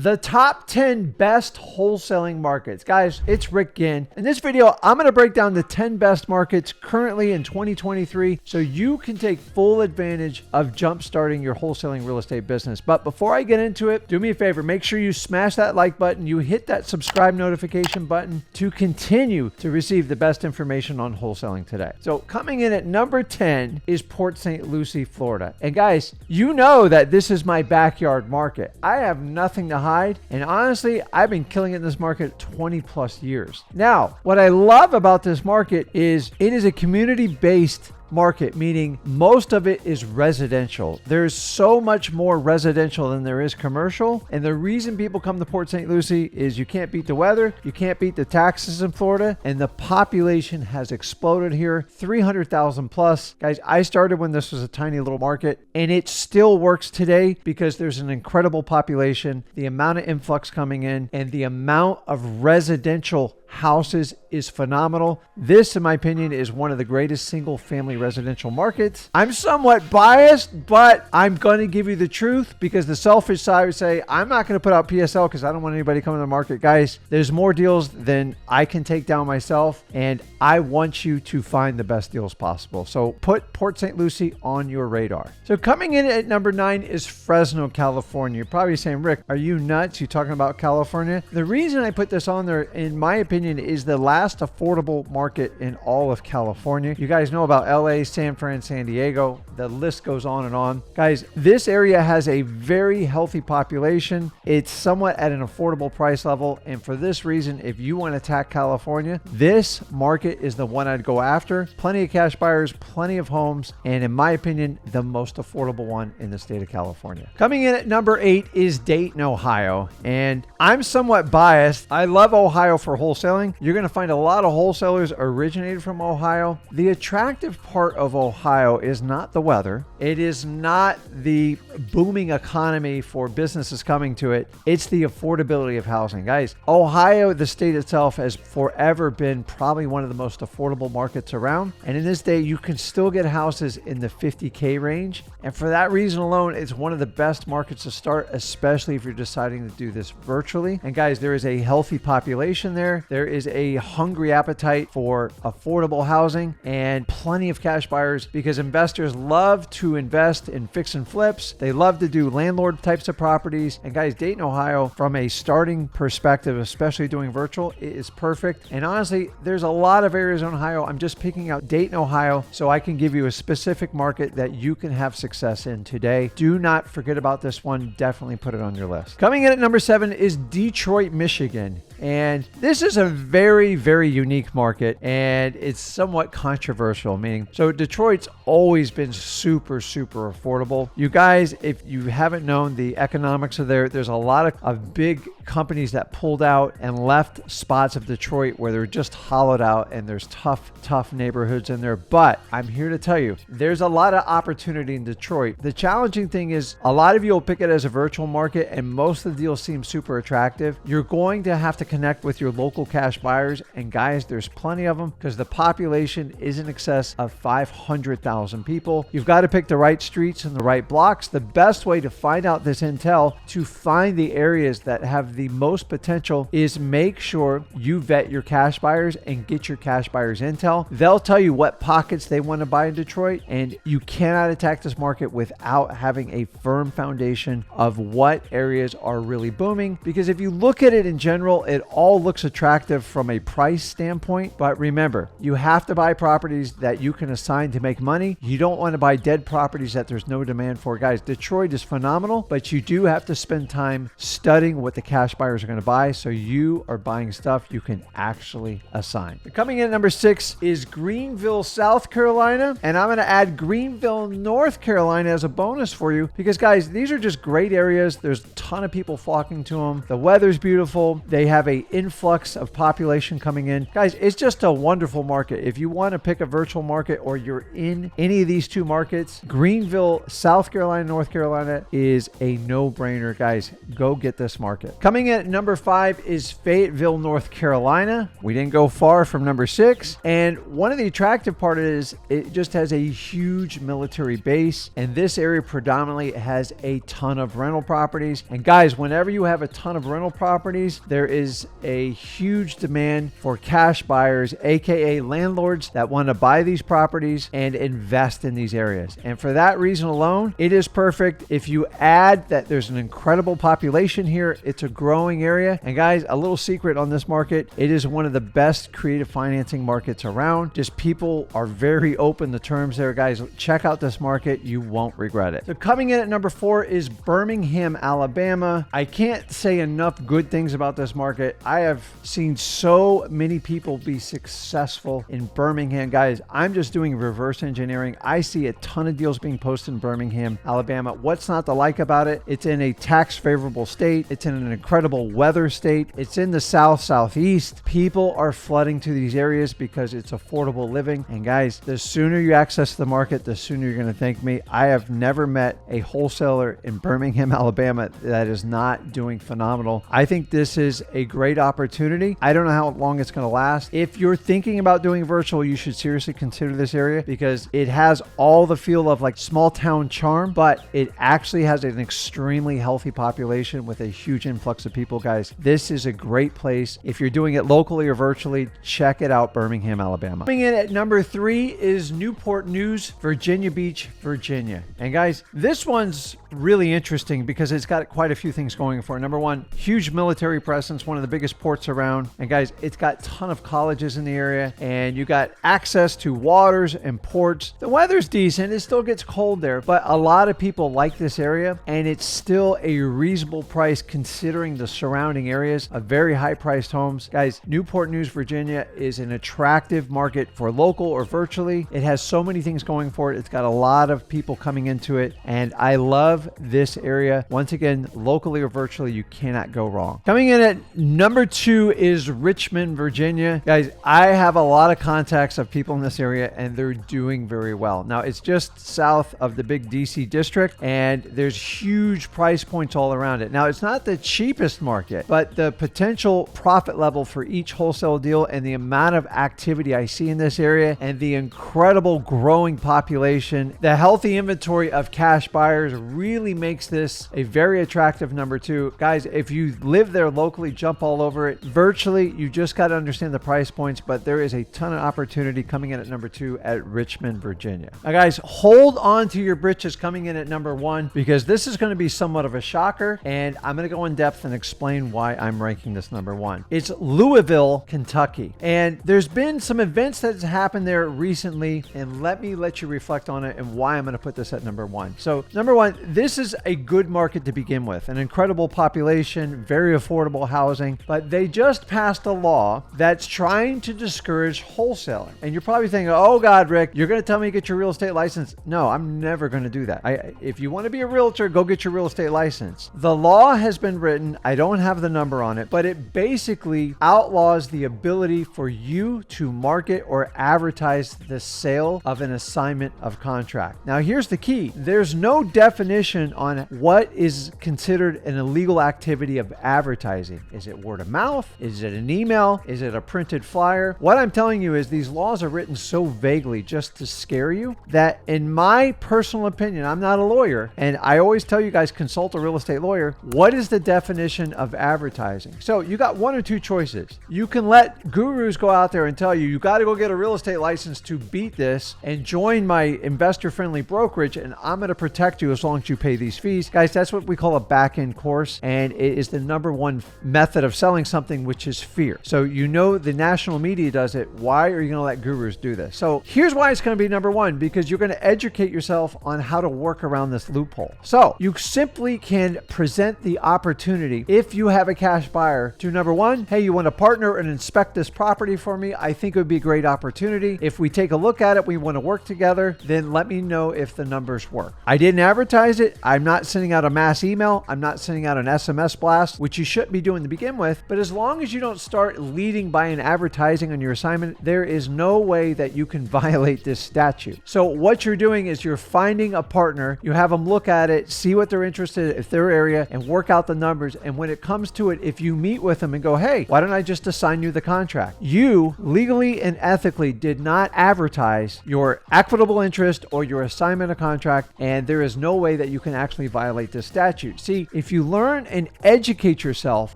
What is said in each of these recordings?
the top 10 best wholesaling markets. Guys, it's Rick again. In this video, I'm going to break down the 10 best markets currently in 2023 so you can take full advantage of jump-starting your wholesaling real estate business. But before I get into it, do me a favor, make sure you smash that like button, you hit that subscribe notification button to continue to receive the best information on wholesaling today. So coming in at number 10 is Port St. Lucie, Florida. And guys, you know that this is my backyard market. I have nothing to hide. And honestly, I've been killing it in this market 20 plus years. Now, what I love about this market is it is a community-based market, meaning most of it is residential. There's so much more residential than there is commercial. And the reason people come to Port St. Lucie is you can't beat the weather, you can't beat the taxes in Florida, and the population has exploded here, 300,000 plus. Guys, I started when this was a tiny little market, and it still works today because there's an incredible population, the amount of influx coming in, and the amount of residential houses is phenomenal. This, in my opinion, is one of the greatest single family residential markets. I'm somewhat biased, but I'm going to give you the truth because the selfish side would say, I'm not going to put out PSL because I don't want anybody coming to the market. Guys, there's more deals than I can take down myself, and I want you to find the best deals possible. So put Port St. Lucie on your radar. So coming in at number 9 is Fresno, California. You're probably saying, Rick, are you nuts? You talking about California? The reason I put this on there, in my opinion, is the last affordable market in all of California. You guys know about LA, San Fran, San Diego. The list goes on and on. Guys, this area has a very healthy population. It's somewhat at an affordable price level. And for this reason, if you want to attack California, this market is the one I'd go after. Plenty of cash buyers, plenty of homes, and in my opinion, the most affordable one in the state of California. Coming in at number 8 is Dayton, Ohio. And I'm somewhat biased. I love Ohio for wholesaling. You're going to find a lot of wholesalers originated from Ohio. The attractive part of Ohio is not the weather. It is not the booming economy for businesses coming to it. It's the affordability of housing. Guys, Ohio, the state itself, has forever been probably one of the most affordable markets around. And in this day, you can still get houses in the $50K range. And for that reason alone, it's one of the best markets to start, especially if you're deciding to do this virtually. And guys, there is a healthy population there. There is a hungry appetite for affordable housing and plenty of cash buyers because investors love to invest in fix and flips. They love to do landlord types of properties. And guys, Dayton, Ohio, from a starting perspective, especially doing virtual, it is perfect. And honestly, there's a lot of areas in Ohio. I'm just picking out Dayton, Ohio, so I can give you a specific market that you can have success in today. Do not forget about this one. Definitely put it on your list. Coming in at number 7 is Detroit, Michigan. And this is a very, very unique market, and it's somewhat controversial, meaning, so Detroit's always been super, super affordable. You guys, if you haven't known the economics of there's a lot of big companies that pulled out and left spots of Detroit where they're just hollowed out and there's tough neighborhoods in there. But I'm here to tell you, there's a lot of opportunity in Detroit. The challenging thing is a lot of you will pick it as a virtual market and most of the deals seem super attractive. You're going to have to connect with your local cash buyers, and guys, there's plenty of them because the population is in excess of 500,000 people. You've got to pick the right streets and the right blocks. The best way to find out this intel, to find the areas that have the most potential, is make sure you vet your cash buyers and get your cash buyers intel. They'll tell you what pockets they want to buy in Detroit, and you cannot attack this market without having a firm foundation of what areas are really booming, because if you look at it in general, it all looks attractive from a price standpoint. But remember, you have to buy properties that you can assign to make money. You don't want to buy dead properties that there's no demand for. Guys, Detroit is phenomenal, but you do have to spend time studying what the cash buyers are going to buy so you are buying stuff you can actually assign. Coming in at number 6 is Greenville, South Carolina. And I'm going to add Greenville, North Carolina as a bonus for you because, guys, these are just great areas. There's a ton of people flocking to them. The weather's beautiful. They have have a influx of population coming in. Guys, it's just a wonderful market. If you want to pick a virtual market or you're in any of these two markets, Greenville, South Carolina, North Carolina is a no-brainer. Guys, go get this market. Coming in at number 5 is Fayetteville, North Carolina. We didn't go far from number 6. And one of the attractive part is it just has a huge military base. And this area predominantly has a ton of rental properties. And guys, whenever you have a ton of rental properties, there is a huge demand for cash buyers, aka landlords that want to buy these properties and invest in these areas. And for that reason alone, it is perfect. If you add that there's an incredible population here, it's a growing area. And guys, a little secret on this market, it is one of the best creative financing markets around. Just people are very open to terms there. Guys, check out this market. You won't regret it. So coming in at number 4 is Birmingham, Alabama. I can't say enough good things about this market. I have seen so many people be successful in Birmingham. Guys, I'm just doing reverse engineering. I see a ton of deals being posted in Birmingham, Alabama. What's not to like about it? It's in a tax favorable state. It's in an incredible weather state. It's in the south, southeast. People are flooding to these areas because it's affordable living. And guys, the sooner you access the market, the sooner you're going to thank me. I have never met a wholesaler in Birmingham, Alabama that is not doing phenomenal. I think this is a great opportunity. I don't know how long it's going to last. If you're thinking about doing virtual, you should seriously consider this area because it has all the feel of like small town charm, but it actually has an extremely healthy population with a huge influx of people. Guys, this is a great place. If you're doing it locally or virtually, check it out, Birmingham, Alabama. Coming in at number 3 is Newport News, Virginia Beach, Virginia. And guys, this one's really interesting because it's got quite a few things going for it. Number 1, huge military presence, one of the biggest ports around. And guys, it's got a ton of colleges in the area and you got access to waters and ports. The weather's decent. It still gets cold there, but a lot of people like this area and it's still a reasonable price considering the surrounding areas of very high priced homes. Guys, Newport News, Virginia is an attractive market for local or virtually. It has so many things going for it. It's got a lot of people coming into it and I love this area. Once again, locally or virtually, you cannot go wrong. Coming in at number 2 is Richmond, Virginia. Guys, I have a lot of contacts of people in this area and they're doing very well. Now, it's just south of the big DC district and there's huge price points all around it. Now, it's not the cheapest market, but the potential profit level for each wholesale deal and the amount of activity I see in this area and the incredible growing population, the healthy inventory of cash buyers really makes this a very attractive number 2. Guys, if you live there locally, jump all over it. Virtually, you just got to understand the price points, but there is a ton of opportunity coming in at number 2 at Richmond, Virginia. Now, guys, hold on to your britches coming in at number 1 because this is going to be somewhat of a shocker and I'm going to go in depth and explain why I'm ranking this number 1. It's Louisville, Kentucky. And there's been some events that has happened there recently and let you reflect on it and why I'm going to put this at number 1. So number 1, this is a good market to begin with, an incredible population, very affordable housing, but they just passed a law that's trying to discourage wholesaling. And you're probably thinking, oh God, Rick, you're going to tell me to get your real estate license. No, I'm never going to do that. If you want to be a realtor, go get your real estate license. The law has been written. I don't have the number on it, but it basically outlaws the ability for you to market or advertise the sale of an assignment of contract. Now, here's the key. There's no definition on what is considered an illegal activity of advertising. Is it word of mouth? Is it an email? Is it a printed flyer? What I'm telling you is these laws are written so vaguely just to scare you that in my personal opinion, I'm not a lawyer, and I always tell you guys, consult a real estate lawyer. What is the definition of advertising? So you got one or two choices. You can let gurus go out there and tell you, you got to go get a real estate license to beat this and join my investor-friendly brokerage, and I'm going to protect you as long as you pay these fees. Guys, that's what we call a back-end course, and it is the number one method of selling something, which is fear. So you know the national media does it. Why are you going to let gurus do this? So here's why it's going to be number one, because you're going to educate yourself on how to work around this loophole. So you simply can present the opportunity if you have a cash buyer to number one, hey, you want to partner and inspect this property for me? I think it would be a great opportunity. If we take a look at it, we want to work together, then let me know if the numbers work. I didn't advertise it. I'm not sending out a mass email. I'm not sending out an SMS blast, which you shouldn't be doing to begin begin with, but as long as you don't start leading by an advertising on your assignment, there is no way that you can violate this statute. So what you're doing is you're finding a partner, you have them look at it, see what they're interested in, if their area, and work out the numbers. And when it comes to it, if you meet with them and go, hey, why don't I just assign you the contract? You legally and ethically did not advertise your equitable interest or your assignment of contract, and there is no way that you can actually violate this statute. See, if you learn and educate yourself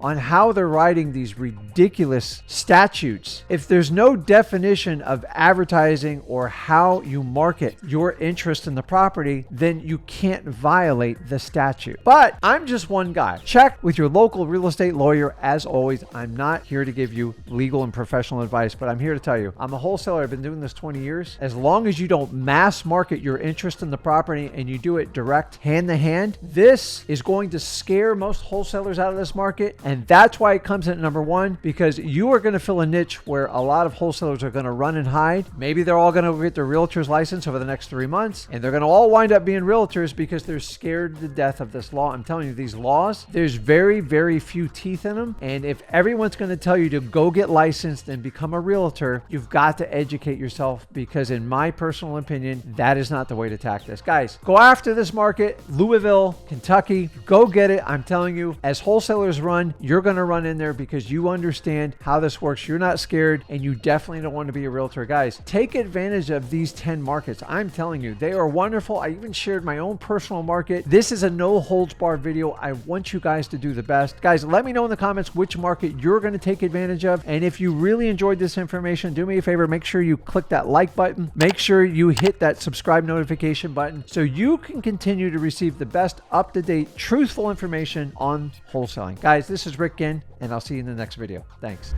on how they're writing these ridiculous statutes, if there's no definition of advertising or how you market your interest in the property, then you can't violate the statute. But I'm just one guy. Check with your local real estate lawyer. As always, I'm not here to give you legal and professional advice, but I'm here to tell you, I'm a wholesaler. I've been doing this 20 years. As long as you don't mass market your interest in the property and you do it direct, hand to hand, this is going to scare most wholesalers out of this market. And that's why it comes in at number one, because you are going to fill a niche where a lot of wholesalers are going to run and hide. Maybe they're all going to get their realtor's license over the next 3 months, and they're going to all wind up being realtors because they're scared to death of this law. I'm telling you, these laws, there's very, very few teeth in them. And if everyone's going to tell you to go get licensed and become a realtor, you've got to educate yourself, because in my personal opinion, that is not the way to attack this. Guys, go after this market. Louisville, Kentucky, go get it. I'm telling you, as wholesalers run, you're going to run in there because you understand how this works. You're not scared, and you definitely don't want to be a realtor. Guys, take advantage of these 10 markets. I'm telling you, they are wonderful. I even shared my own personal market. This is a no holds barred video. I want you guys to do the best. Guys, let me know in the comments which market you're going to take advantage of. And if you really enjoyed this information, do me a favor, make sure you click that like button. Make sure you hit that subscribe notification button so you can continue to receive the best up-to-date, truthful information on wholesaling. Guys, this is Rick Ginn, and I'll see you in the next video. Thanks.